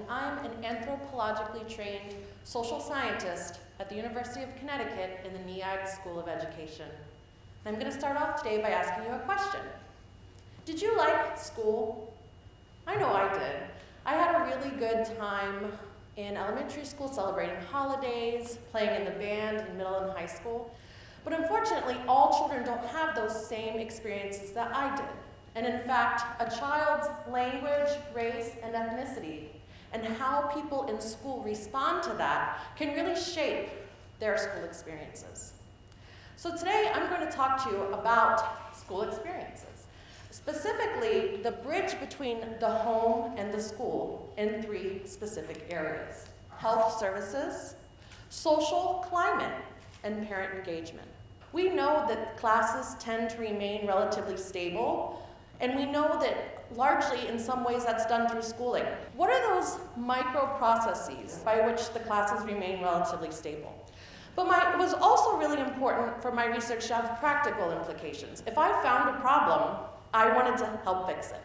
and I'm an anthropologically trained social scientist at the University of Connecticut in the NEAG School of Education. I'm going to start off today by asking you a question. Did you like school? I know I did. I had a really good time in elementary school celebrating holidays, playing in the band in middle and high school. But unfortunately, all children don't have those same experiences that I did. And in fact, a child's language, race, and ethnicity, and how people in school respond to that can really shape their school experiences. So today, I'm going to talk to you about school experiences. Specifically, the bridge between the home and the school in 3 specific areas: health services, social climate, and parent engagement. We know that classes tend to remain relatively stable, and we know that largely in some ways that's done through schooling. What are those micro processes by which the classes remain relatively stable? But it was also really important for my research to have practical implications. If I found a problem, I wanted to help fix it.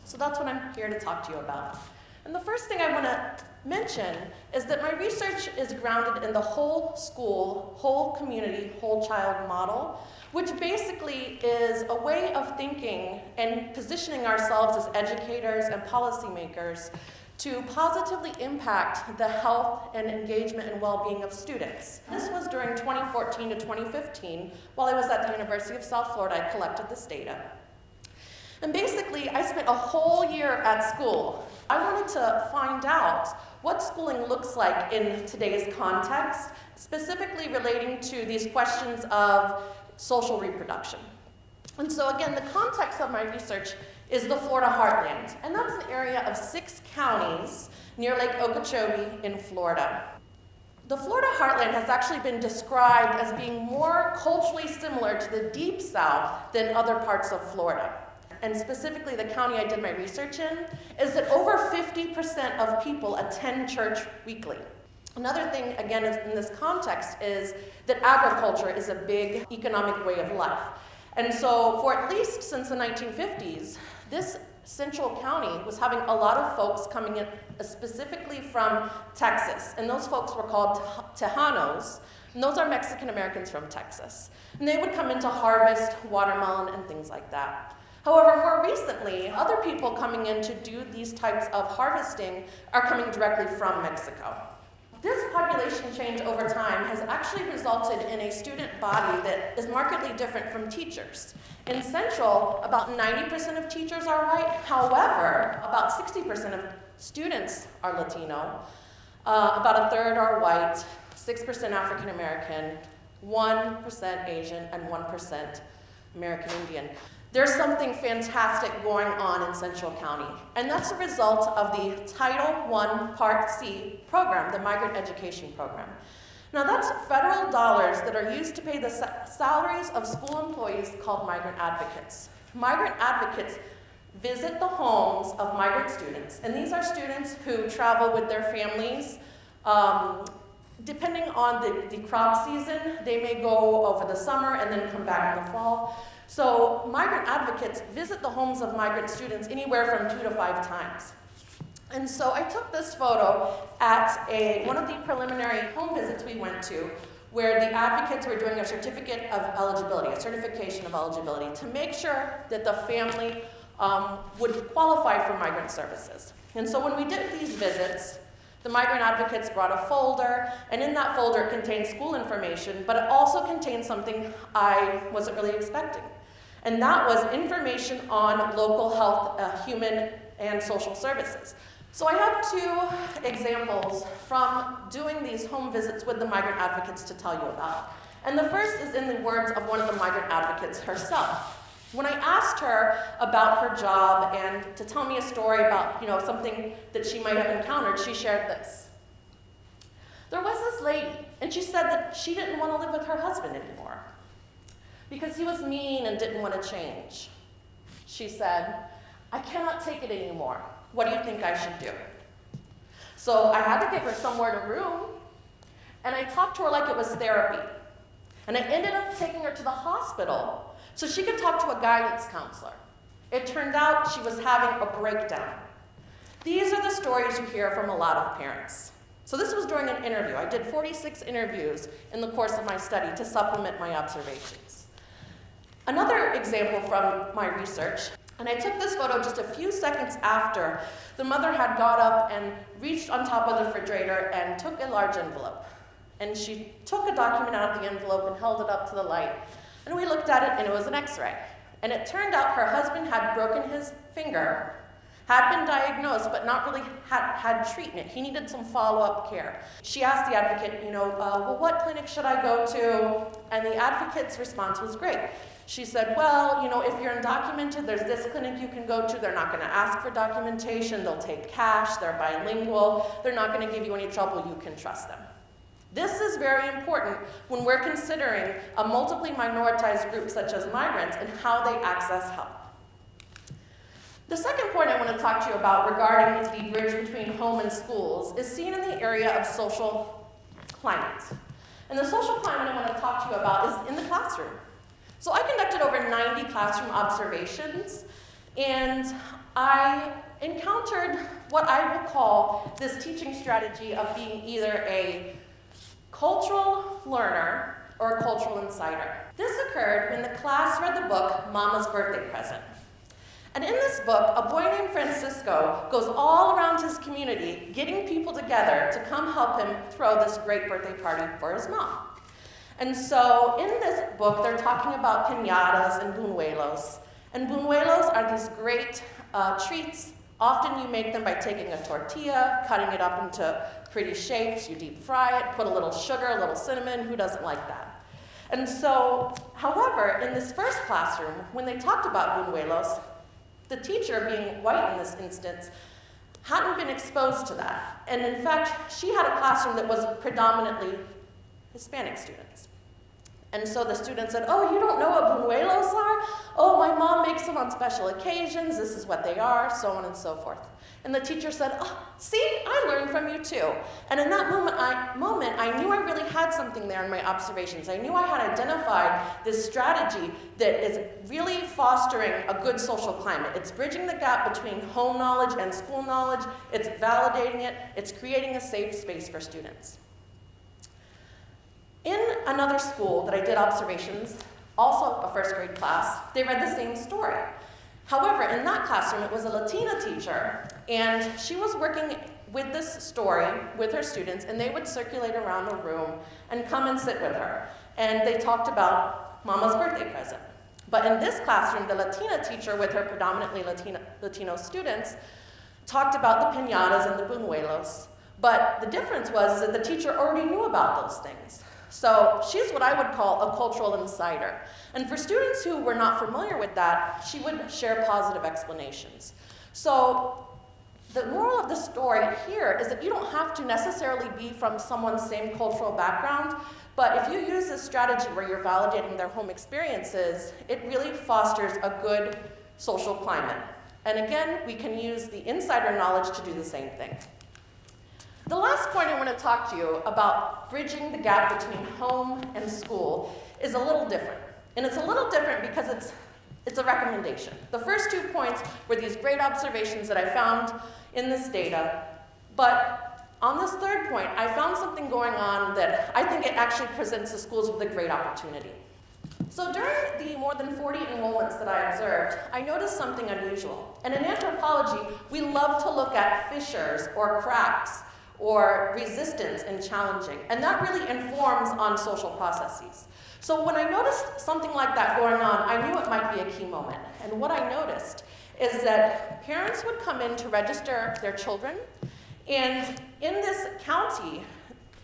So that's what I'm here to talk to you about. And the first thing I want to mention is that my research is grounded in the whole school, whole community, whole child model, which basically is a way of thinking and positioning ourselves as educators and policymakers to positively impact the health and engagement and well-being of students. This was during 2014 to 2015, while I was at the University of South Florida. I collected this data. And basically, I spent a whole year at school. I wanted to find out what schooling looks like in today's context, specifically relating to these questions of social reproduction. And so again, the context of my research is the Florida Heartland, and that's an area of 6 counties near Lake Okeechobee in Florida. The Florida Heartland has actually been described as being more culturally similar to the Deep South than other parts of Florida. And specifically the county I did my research in, is that over 50% of people attend church weekly. Another thing, again, in this context is that agriculture is a big economic way of life. And so for at least since the 1950s, this central county was having a lot of folks coming in specifically from Texas. And those folks were called Tejanos, and those are Mexican Americans from Texas. And they would come in to harvest watermelon and things like that. However, more recently, other people coming in to do these types of harvesting are coming directly from Mexico. This population change over time has actually resulted in a student body that is markedly different from teachers. In Central, about 90% of teachers are white. However, about 60% of students are Latino, about 1/3 are white, 6% African American, 1% Asian, and 1% American Indian. There's something fantastic going on in Central County, and that's a result of the Title I Part C program, the Migrant Education Program. Now that's federal dollars that are used to pay the salaries of school employees called migrant advocates. Migrant advocates visit the homes of migrant students, and these are students who travel with their families. Depending on the crop season, they may go over the summer and then come back in the fall. So migrant advocates visit the homes of migrant students anywhere from 2 to 5 times. And so I took this photo at one of the preliminary home visits we went to, where the advocates were doing a certificate of eligibility, a certification of eligibility, to make sure that the family would qualify for migrant services. And so when we did these visits, the migrant advocates brought a folder, and in that folder it contained school information, but it also contained something I wasn't really expecting. And that was information on local health, human, and social services. So I have 2 examples from doing these home visits with the migrant advocates to tell you about. And the first is in the words of one of the migrant advocates herself. When I asked her about her job and to tell me a story about, something that she might have encountered, she shared this. There was this lady, and she said that she didn't want to live with her husband anymore because he was mean and didn't want to change. She said, "I cannot take it anymore. What do you think I should do?" So I had to give her somewhere to room, and I talked to her like it was therapy. And I ended up taking her to the hospital so she could talk to a guidance counselor. It turned out she was having a breakdown. These are the stories you hear from a lot of parents. So this was during an interview. I did 46 interviews in the course of my study to supplement my observations. Another example from my research, and I took this photo just a few seconds after the mother had got up and reached on top of the refrigerator and took a large envelope. And she took a document out of the envelope and held it up to the light. And we looked at it, and it was an X-ray. And it turned out her husband had broken his finger, had been diagnosed, but not really had treatment. He needed some follow-up care. She asked the advocate, well, what clinic should I go to? And the advocate's response was great. She said, well, if you're undocumented, there's this clinic you can go to. They're not going to ask for documentation. They'll take cash. They're bilingual. They're not going to give you any trouble. You can trust them. This is very important when we're considering a multiply minoritized group such as migrants and how they access help. The second point I want to talk to you about regarding the bridge between home and schools is seen in the area of social climate. And the social climate I want to talk to you about is in the classroom. So I conducted over 90 classroom observations, and I encountered what I will call this teaching strategy of being either a cultural learner or a cultural insider. This occurred when the class read the book Mama's Birthday Present. And in this book, a boy named Francisco goes all around his community getting people together to come help him throw this great birthday party for his mom. And so in this book, they're talking about piñatas and buñuelos. And buñuelos are these great treats. Often you make them by taking a tortilla, cutting it up into pretty shapes, you deep fry it, put a little sugar, a little cinnamon, who doesn't like that? And so, however, in this first classroom, when they talked about buñuelos, the teacher, being white in this instance, hadn't been exposed to that. And in fact, she had a classroom that was predominantly Hispanic students. And so the student said, oh, you don't know what buñuelos are? Oh, my mom makes them on special occasions. This is what they are, so on and so forth. And the teacher said, oh, see, I learned from you too. And in that moment, I knew I really had something there in my observations. I knew I had identified this strategy that is really fostering a good social climate. It's bridging the gap between home knowledge and school knowledge. It's validating it. It's creating a safe space for students. In another school that I did observations, also a first grade class, they read the same story. However, in that classroom, it was a Latina teacher, and she was working with this story with her students, and they would circulate around the room and come and sit with her. And they talked about Mama's birthday present. But in this classroom, the Latina teacher with her predominantly Latino students talked about the piñatas and the buñuelos. But the difference was that the teacher already knew about those things. So she's what I would call a cultural insider. And for students who were not familiar with that, she would share positive explanations. So the moral of the story here is that you don't have to necessarily be from someone's same cultural background, but if you use this strategy where you're validating their home experiences, it really fosters a good social climate. And again, we can use the insider knowledge to do the same thing. The last point I want to talk to you about bridging the gap between home and school is a little different. And it's a little different because it's a recommendation. The first 2 points were these great observations that I found in this data. But on this third point, I found something going on that I think it actually presents the schools with a great opportunity. So during the more than 40 enrollments that I observed, I noticed something unusual. And in anthropology, we love to look at fissures or cracks or resistance and challenging. And that really informs on social processes. So when I noticed something like that going on, I knew it might be a key moment. And what I noticed is that parents would come in to register their children. And in this county,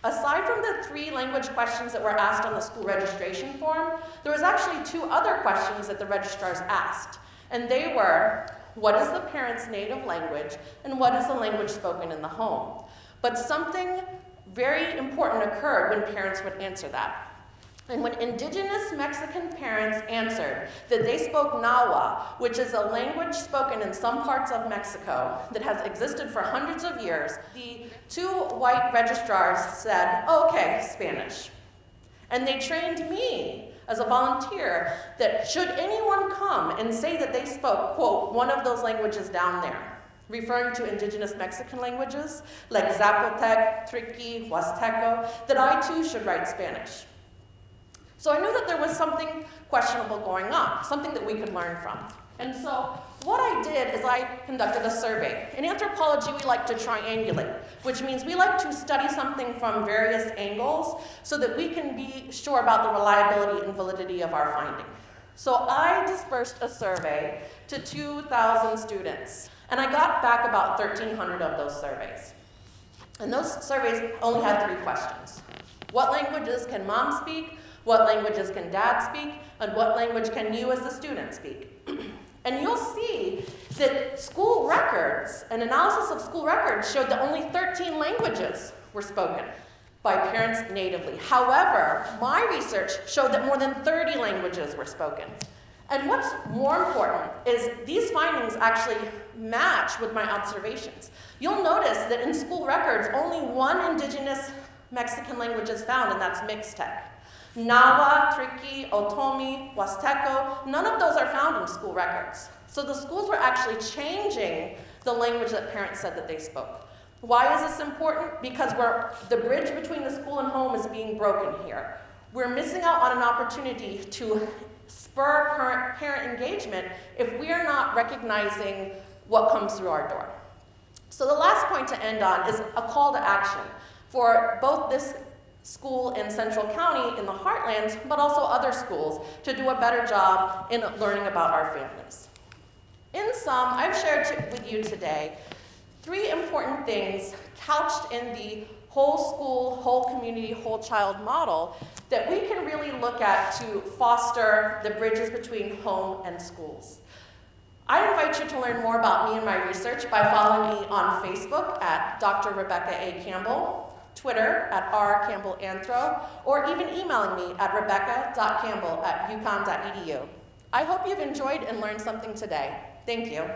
aside from the 3 language questions that were asked on the school registration form, there was actually 2 other questions that the registrars asked. And they were, what is the parent's native language, and what is the language spoken in the home? But something very important occurred when parents would answer that. And when indigenous Mexican parents answered that they spoke Nahua, which is a language spoken in some parts of Mexico that has existed for hundreds of years, the 2 white registrars said, oh, okay, Spanish. And they trained me as a volunteer that should anyone come and say that they spoke, quote, one of those languages down there, referring to indigenous Mexican languages like Zapotec, Triqui, Huasteco, that I too should write Spanish. So I knew that there was something questionable going on, something that we could learn from. And so what I did is I conducted a survey. In anthropology, we like to triangulate, which means we like to study something from various angles so that we can be sure about the reliability and validity of our finding. So I dispersed a survey to 2,000 students, and I got back about 1,300 of those surveys. And those surveys only had 3 questions. What languages can mom speak? What languages can dad speak? And what language can you as the student speak? And you'll see that school records, an analysis of school records showed that only 13 languages were spoken by parents natively. However, my research showed that more than 30 languages were spoken. And what's more important is these findings actually match with my observations. You'll notice that in school records, only 1 indigenous Mexican language is found, and that's Mixtec. Nahua, Triqui, Otomi, Huasteco, none of those are found in school records. So the schools were actually changing the language that parents said that they spoke. Why is this important? Because the bridge between the school and home is being broken here. We're missing out on an opportunity to spur parent engagement if we are not recognizing what comes through our door. So the last point to end on is a call to action for both this school in Central County in the Heartland, but also other schools, to do a better job in learning about our families. In sum, I've shared with you today 3 important things couched in the whole school, whole community, whole child model that we can really look at to foster the bridges between home and schools. I invite you to learn more about me and my research by following me on Facebook at Dr. Rebecca A. Campbell, Twitter at rcampbellanthro, or even emailing me at rebecca.campbell@uconn.edu. I hope you've enjoyed and learned something today. Thank you.